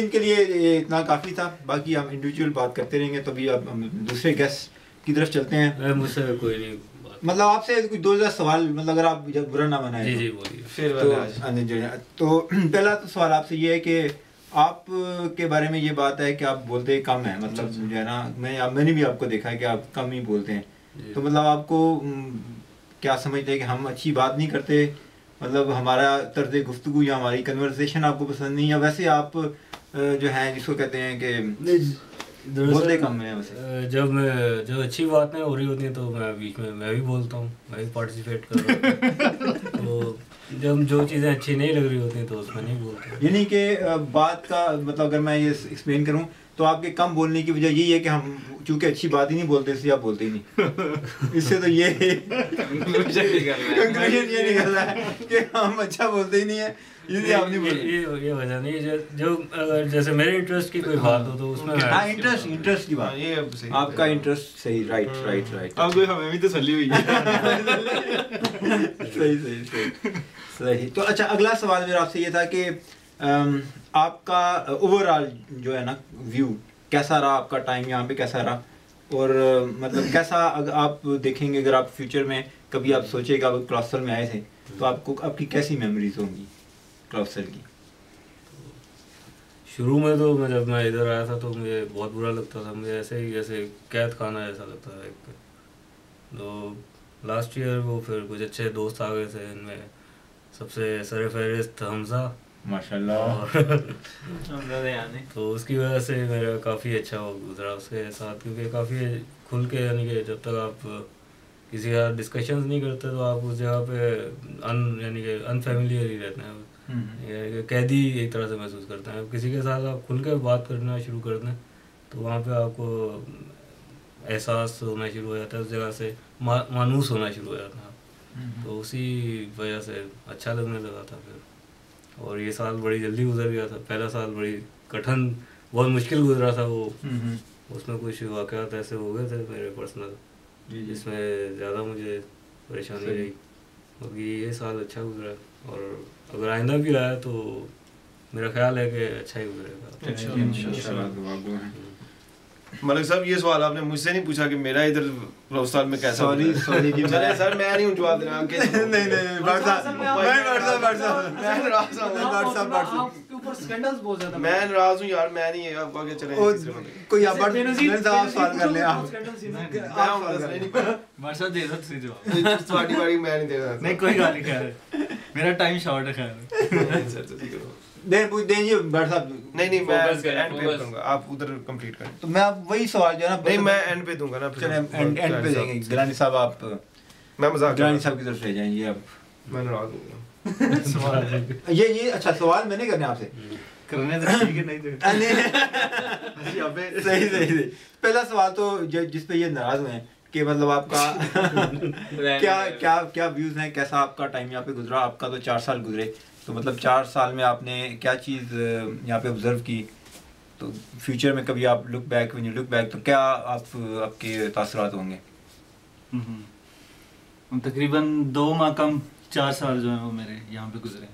इनके लिए ये इतना काफ़ी था, बाकी हम इंडिविजुअल बात करते रहेंगे। तो अभी अब हम दूसरे गेस्ट की तरफ चलते हैं। मुझसे कोई नहीं मतलब आपसे कुछ 2000 सवाल, मतलब अगर आप जब बुरा ना बनाए जी जी बोलिए फिर तो पहला तो सवाल आपसे ये है कि आप के बारे में ये बात है कि आप बोलते कम है, मतलब जो है ना, मैंने भी आपको देखा है कि आप कम ही बोलते हैं। तो मतलब आपको क्या समझते हैं कि हम अच्छी बात नहीं करते, मतलब हमारा तर्ज गुफ्तगू या हमारी कन्वर्सेशन आपको पसंद नहीं, या वैसे आप जो है जिसको कहते हैं कि बोलते कम है वैसे? जब अच्छी बातें हो रही होती हैं तो मैं बीच में मैं भी बोलता हूँ, मैं भी पार्टिसिपेट कर रहा हूँ। तो जब जो चीज़ें अच्छी नहीं लग रही होती हैं तो उसमें नहीं बोलता। यानी कि बात का मतलब अगर मैं ये एक्सप्लेन करूँ तो आपके कम बोलने की वजह यही है कि हम चूंकि अच्छी बात ही नहीं बोलते इसलिए आप बोलते ही नहीं। इससे तो ये कंक्लूजन ये निकल रहा है कि हम अच्छा बोलते ही नहीं है, इसलिए आप नहीं बोलते। ये वजह नहीं है। जो अगर जैसे मेरे इंटरेस्ट की कोई बात हो तो उसमें हाँ, इंटरेस्ट की बात, ये आपका इंटरेस्ट सही, राइट। अब कोई हमें भी तसल्ली हुई है। सही। तो अच्छा, अगला सवाल मेरा आपसे ये था कि आपका ओवरऑल जो है ना व्यू कैसा रहा, आपका टाइम यहाँ पे कैसा रहा, और मतलब कैसा अगर आप देखेंगे, अगर आप फ्यूचर में कभी आप सोचेगा आप क्लाउसल में आए थे तो आपको आपकी कैसी मेमोरीज होंगी क्लाउसल की? शुरू में तो जब मैं इधर आया था तो मुझे बहुत बुरा लगता था, मुझे ऐसे ही जैसे कैद खाना ऐसा लगता था एक। तो लास्ट ईयर वो फिर कुछ अच्छे दोस्त आ गए थे, इनमें सबसे सरफहरिस्त हमजा माशाल्लाह। तो उसकी वजह से मेरा काफ़ी अच्छा वो गुजरा उसके साथ, क्योंकि काफ़ी खुल के, यानी कि जब तक आप किसी के साथ डिस्कशंस नहीं करते तो आप उस जगह पे यानी कि अनफेमिलियर ही रहते हैं, कैदी एक तरह से महसूस करते हैं। किसी के साथ आप खुल के बात करना शुरू कर दें तो वहाँ पे आपको एहसास होना शुरू हो जाता है, उस जगह से मानूस होना शुरू हो जाता है। तो उसी वजह से अच्छा लगने लगा था फिर। और ये साल बड़ी जल्दी गुजर गया था, पहला साल बड़ी कठिन, बहुत मुश्किल गुजरा था वो। उसमें कुछ वाक़यात ऐसे हो गए थे मेरे पर्सनल जिसमें ज़्यादा मुझे परेशानी रही। बाकी ये साल अच्छा गुजरा, और अगर आइंदा भी आया तो मेरा ख्याल है कि अच्छा ही गुजरेगा। मलिक साहब, ये सवाल आपने मुझसे नहीं पूछा कि मेरा इधर क्लाउसल में कैसा? सॉरी जी सर, मैं नहीं जवाब दे रहा। मैं नाराज हूँ यार, मैं नहीं। आप आगे चलें। कोई आप सवाल कर ले, आप ਤੁਹਾਡੀ ਵਾਰੀ मैं नहीं दे रहा। नहीं कोई गल नहीं, खैर मेरा टाइम शॉर्ट है। खैर नहीं मैं एंड पे करूंगा, आप उधर कंप्लीट करें। तो मैं आप वही सवाल जो है ना, नहीं मैं एंड पे दूंगा ना। चलें एंड पे देंगे। गिलानी साहब, आप मैं मजाक गिलानी साहब की तरफ ले जाएंगे। अब मैं नाराज हूँ। सवाल ये अच्छा सवाल मैंने करने आपसे करने तो ठीक है, नहीं तो सही। पहला सवाल तो जिस पे ये नाराज हुए हैं कि मतलब आपका क्या व्यूज हैं, कैसा आपका टाइम यहाँ पे गुजरा? आपका तो 4 साल गुजरे, तो मतलब 4 साल में आपने क्या चीज़ यहाँ पे ऑब्जर्व की? तो फ्यूचर में कभी आप लुक बैक तो क्या आपके तासुरात होंगे? तकरीबन 2 माह कम 4 साल जो है वो मेरे यहाँ पे गुजरे,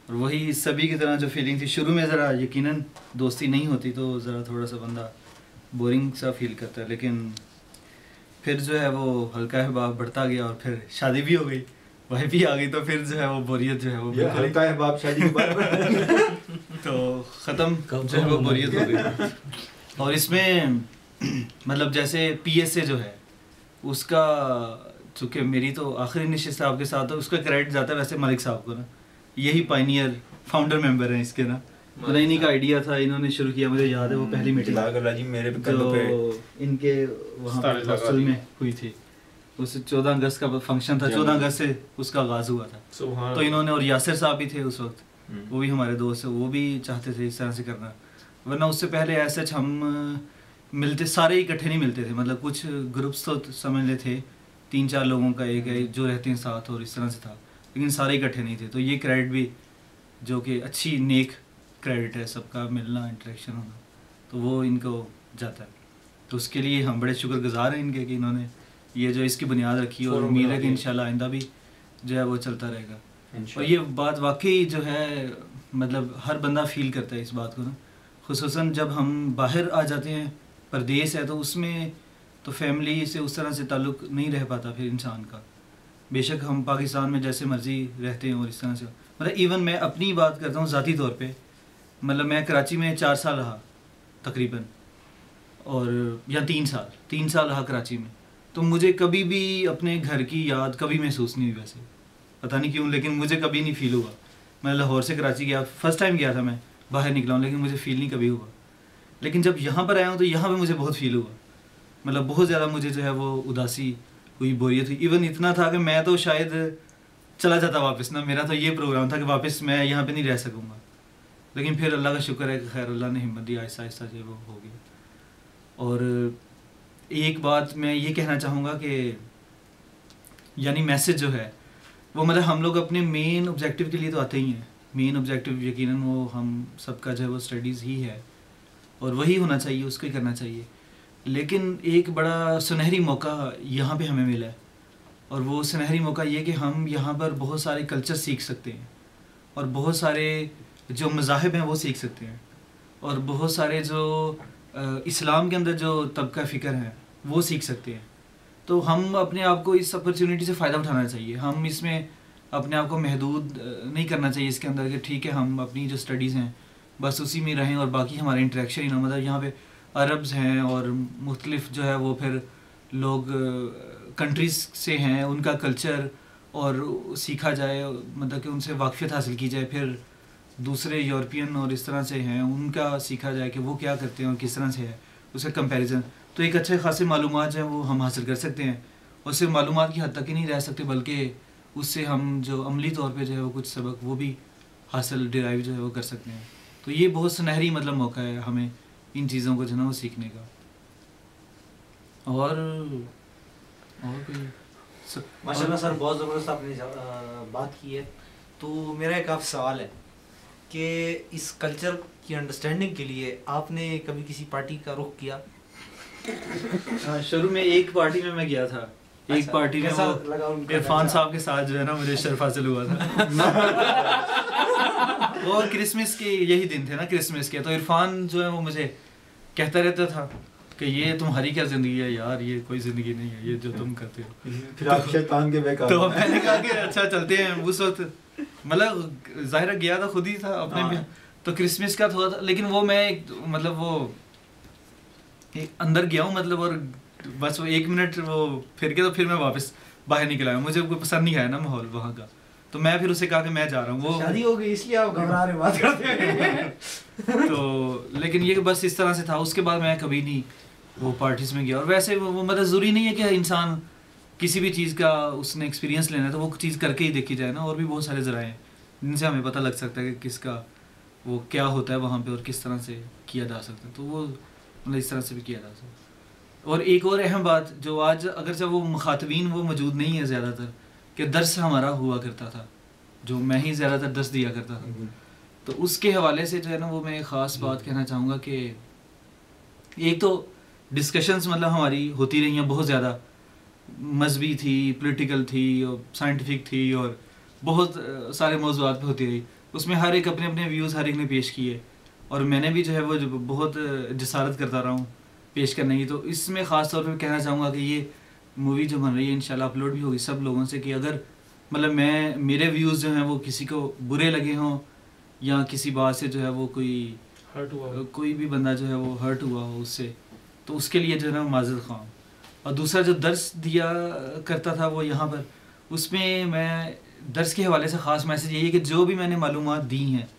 और वही सभी की तरह जो फीलिंग थी शुरू में, ज़रा यकीनन दोस्ती नहीं होती तो ज़रा थोड़ा सा बंदा बोरिंग सा फील करता है, लेकिन फिर जो है वो हल्का हिबाब बढ़ता गया, और फिर शादी भी हो गई, वाइफ भी आ गई, तो फिर जो है वो बोरियत जो है वो हल्का हिबाब शादी के बाद तो ख़त्म जो है वो बोरियत हो गई। और इसमें मतलब जैसे PSA जो है उसका, चूँकि मेरी तो आखिरी नशिस्त आपके साथ है, उसका क्रेडिट जाता है वैसे मलिक साहब को ना, यही पायनियर फाउंडर मेंबर हैं इसके ना। मतलब इन्हीं का आइडिया था, इन्होंने शुरू किया, मुझे याद है वो पहली मीटिंग जो इनके वहाँ पर हॉस्टल में हुई थी, उस 14 अगस्त का फंक्शन था, 14 अगस्त से उसका आगाज़ हुआ था। तो इन्होंने, और यासिर साहब भी थे उस वक्त, वो भी हमारे दोस्त है, वो भी चाहते थे इस तरह से करना, वरना उससे पहले ऐसे हम मिलते सारे इकट्ठे नहीं मिलते थे, मतलब कुछ ग्रुप्स तो समझ ले थे 3-4 लोगों का एक है जो रहते हैं साथ, और इस तरह से था, लेकिन सारे इकट्ठे नहीं थे। तो ये क्रेडिट भी जो कि अच्छी नेक क्रेडिट है, सबका मिलना, इंटरेक्शन होना, तो वो इनको जाता है। तो उसके लिए हम बड़े शुक्रगुजार हैं इनके कि इन्होंने ये जो इसकी बुनियाद रखी, और उम्मीद है कि इंशाल्लाह आइंदा भी जो है वो चलता रहेगा। और ये बात वाकई जो है मतलब हर बंदा फील करता है इस बात को ना, खुसूसन जब हम बाहर आ जाते हैं, परदेस है, तो उसमें तो फैमिली से उस तरह से ताल्लुक़ नहीं रह पाता फिर इंसान का। बेशक हम पाकिस्तान में जैसे मर्ज़ी रहते हैं और इस तरह से, मतलब इवन मैं अपनी बात करता हूँ ज़ाती तौर पे, मतलब मैं कराची में 4 साल रहा तकरीबन, और या 3 साल रहा कराची में। तो मुझे कभी भी अपने घर की याद कभी महसूस नहीं हुई, वैसे पता नहीं क्यों, लेकिन मुझे कभी नहीं फ़ील हुआ। मैं लाहौर से कराची गया, फर्स्ट टाइम गया था मैं, बाहर निकला हूँ, लेकिन मुझे फ़ील नहीं कभी हुआ। लेकिन जब यहाँ पर आया हूँ तो यहाँ पे मुझे बहुत फ़ील हुआ, मतलब बहुत ज़्यादा मुझे जो है वो उदासी हुई, बोरियत हुई। इवन इतना था कि मैं तो शायद चला जाता वापस ना, मेरा तो ये प्रोग्राम था कि वापस मैं यहाँ पे नहीं रह सकूँगा। लेकिन फिर अल्लाह का शुक्र है कि खैर अल्लाह ने हिम्मत दी, आहिस्ता आहिस्ता जो वो हो गया। और एक बात मैं ये कहना चाहूँगा कि यानी मैसेज जो है वो, मतलब हम लोग अपने मेन ऑब्जेक्टिव के लिए तो आते ही हैं। मेन ऑब्जेक्टिव यकीनन वो हम सबका जो है वो स्टडीज़ ही है, और वही होना चाहिए, उसको ही करना चाहिए। लेकिन एक बड़ा सुनहरी मौका यहाँ पे हमें मिला है, और वो सुनहरी मौका ये कि हम यहाँ पर बहुत सारे कल्चर सीख सकते हैं, और बहुत सारे जो मज़ाहिब हैं वो सीख सकते हैं, और बहुत सारे जो इस्लाम के अंदर जो तबका फ़िक्र है वो सीख सकते हैं। तो हम अपने आप को इस अपॉर्चुनिटी से फ़ायदा उठाना चाहिए। हम इसमें अपने आप को महदूद नहीं करना चाहिए इसके अंदर कि ठीक है हम अपनी जो स्टडीज़ हैं बस उसी में रहें और बाकी हमारा इंटरेक्शन ही ना, मतलब यहाँ पे अरब्स हैं और मुख्तलिफ जो है वो फिर लोग कंट्रीज़ से हैं, उनका कल्चर और सीखा जाए, मतलब कि उनसे वाक़फ़ियत हासिल की जाए। फिर दूसरे यूरोपियन और इस तरह से हैं, उनका सीखा जाए कि वो क्या करते हैं और किस तरह से है, उसका कंपैरिजन। तो एक अच्छे खासे मालूमात जो हैं वो हम हासिल कर सकते हैं, और सिर्फ मालूमात की हद तक ही नहीं रह सकते, बल्कि उससे हम जो अमली तौर पे जो है वो कुछ सबक वो भी हासिल डिराइव जो है वो कर सकते हैं। तो ये बहुत सुनहरी मतलब मौका है हमें इन चीज़ों को जो है वो सीखने का। और कोई माशाल्लाह सर, बहुत ज़बरदस्त आपने बात की है। तो मेरा एक आपसे सवाल है कि इस कल्चर की अंडरस्टैंडिंग के लिए आपने कभी किसी पार्टी का रुख किया? हाँ, शुरू में एक पार्टी में मैं गया था। एक पार्टी में वो इरफान साहब के साथ जो है ना मुझे शर्फ हासिल हुआ था। वो क्रिसमस के यही दिन थे ना, क्रिसमस के। तो इरफान जो है वो मुझे कहता रहता था कि ये तुम्हारी क्या ज़िंदगी है यार, ये कोई ज़िंदगी नहीं है ये जो तुम करते हो। फिर आप शैतान के बेकार। तो मैंने कहा कि अच्छा चलते हैं। उस वक्त मतलब ज़ाहिर गया तो खुद ही था अपने में, तो क्रिसमस का हुआ था। लेकिन वो मैं मतलब वो अंदर गया हूँ मतलब, और बस वो 1 मिनट वो फिर के तो फिर मैं वापस बाहर निकल आया। मुझे कोई पसंद नहीं आया ना माहौल वहाँ का, तो मैं फिर उससे कहा कि मैं जा रहा हूँ। वो शादी हो गई इसलिए आप घबरा रहे बात करते हैं। तो लेकिन ये बस इस तरह से था। उसके बाद मैं कभी नहीं वो पार्टीज़ में गया। और वैसे वो मतलब ज़रूरी नहीं है कि इंसान किसी भी चीज़ का उसने एक्सपीरियंस लेना है तो वो चीज़ करके ही देखी जाए ना। और भी बहुत सारे ज़राए हैं जिनसे हमें पता लग सकता है कि किसका वो क्या होता है वहाँ पे और किस तरह से किया जा सकता है। तो वो मतलब इस तरह से भी किया जा सकता है। और एक और अहम बात जो आज अगर जब वो मुखातबीन वो मौजूद नहीं है ज़्यादातर, कि दर्स हमारा हुआ करता था, जो मैं ही ज़्यादातर दर्स दिया करता था, तो उसके हवाले से जो है ना वो मैं एक ख़ास बात कहना चाहूँगा कि एक तो डिस्कशंस मतलब हमारी होती रही हैं बहुत ज़्यादा, मजहबी थी, पॉलिटिकल थी और साइंटिफिक थी, और बहुत सारे मौज़ूआत पे होती रही। उसमें हर एक अपने अपने व्यूज़ हर एक ने पेश किए, और मैंने भी जो है वो बहुत जसारत करता रहा हूँ पेश करने की। तो इसमें ख़ास तौर पे कहना चाहूँगा कि ये मूवी जो बन रही है इंशाल्लाह अपलोड भी होगी सब लोगों से, कि अगर मतलब मेरे व्यूज़ जो हैं वो किसी को बुरे लगे हों या किसी बात से जो है वो कोई भी बंदा जो है वो हर्ट हुआ हो उससे, तो उसके लिए जो है ना माज़रत ख़्वाह। और दूसरा जो दर्स दिया करता था वो यहाँ पर, उसमें मैं दर्स के हवाले से ख़ास मैसेज यही है कि जो भी मैंने मालूमात दी हैं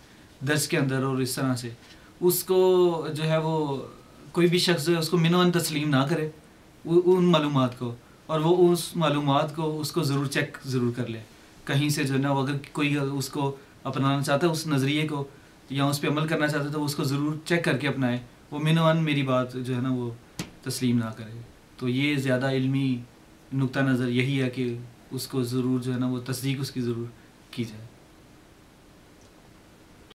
दर्स के अंदर और इस तरह से, उसको जो है वो कोई भी शख्स जो है उसको मिनोन तस्लीम ना करे उन मालूमात को, और वो उस मालूमात को उसको ज़रूर चेक ज़रूर कर ले कहीं से जो है ना। अगर कोई उसको अपनाना चाहता है उस नज़रिए को या उस पर अमल करना चाहता है तो उसको ज़रूर चेक करके अपनाए। वो मिनोन मेरी बात जो है ना वो तस्लीम ना करे। तो ये ज़्यादा इल्मी नुक्ता नज़र यही है कि उसको ज़रूर जो है ना वो तस्दीक उसकी ज़रूर की जाए।